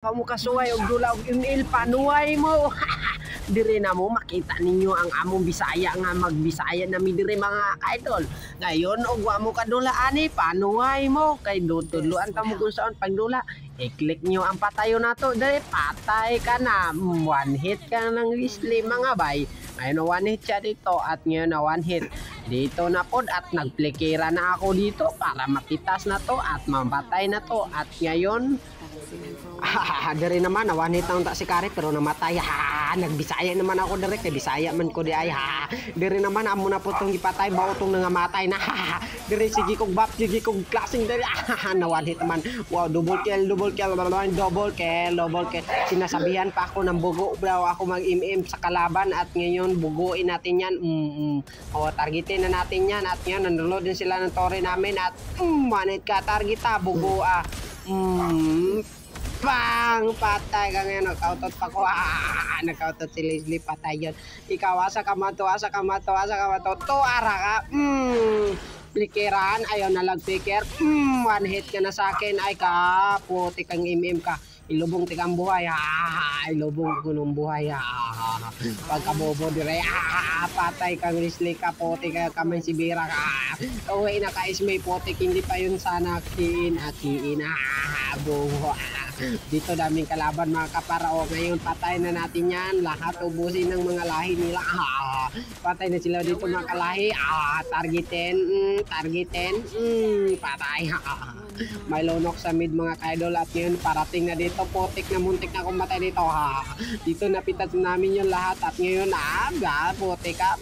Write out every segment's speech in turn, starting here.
Kamu kasuway og dula og email panuway mo. Dire na mo makita ninyo ang among Bisaya nga magbisaya na mi dire mga idol. Ngayon og wa mo kadula ani panuway mo kay tudloan ta mo kung saan pagdula. I-click nyo ang patayo nato dire patay ka na. One hit ka ng Weasley mga bay. Ngayon na one hit siya dito at ngayon na one hit dito na pod at nagplikera na ako dito para mapitas na to at mamatay na to at ngayon dari naman nawan hitang ta si Kari pero namatay nagbisaya naman ako direct kay bisaya man ko di ay diri naman amo na po tong gipatay bao tong nangamatay na diri sige kog bap sige kog klaseng diri nawan hit man wow double kill sinasabihan pa ako ng bugo daw ako mag-MM sa kalaban at ngayon buguin natin yan targetin na natin yan at ngayon nandoon din sila ng tore namin at manit ka target bugo bang patay ka ngayon nagkautot pa ko nagkautot si Leslie patay yun ikaw asa ka mato tuara ka plikiraan ayaw na lagpiker one hit ka na sa akin ay ka puti kang MM ka ilubong tikang buhay ilubong ko ng buhay pagkabobo dire patay kang Leslie ka puti ka kamay si Bira ka uwi na ka ismay puti hindi pa yun sana akin buho dito daming kalaban mga kaparao ngayon patay na natin yan lahat ubusin ng mga lahi nila patay na sila dito mga kalahi targetin patay may lonok sa mid mga kaidol at ngayon parating na dito putik na muntik na kumatay dito dito napitas namin yung lahat at ngayon putik ka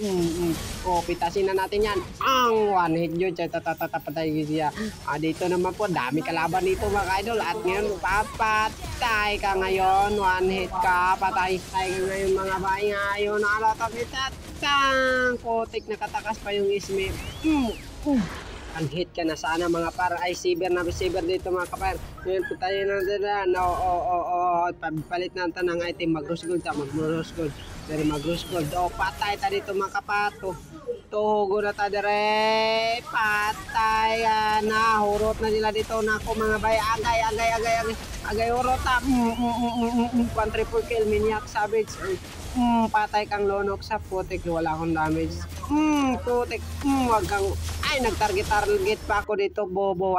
pitasin na natin yan ang one hit yun patay siya dito naman po dami kalaban dito mga kaidol at ngayon patay ka ngayon one hit ka patay ka ngayon mga bay ngayon putik nakatakas pa yung isme ang hit ka na sana mga par ay saber na receiver dito mga kapar ngayon putayin na palit na tanang item mag-rose gold dari mag-rose gold patay ta dito mga kapato tugo na ta dire patay na hurot na nila dito na ako mga bay agay hurot triple kill maniac savage patay kang lonok sa putik wala akong damage putik wag kang ay nagtarget pa ako dito bobo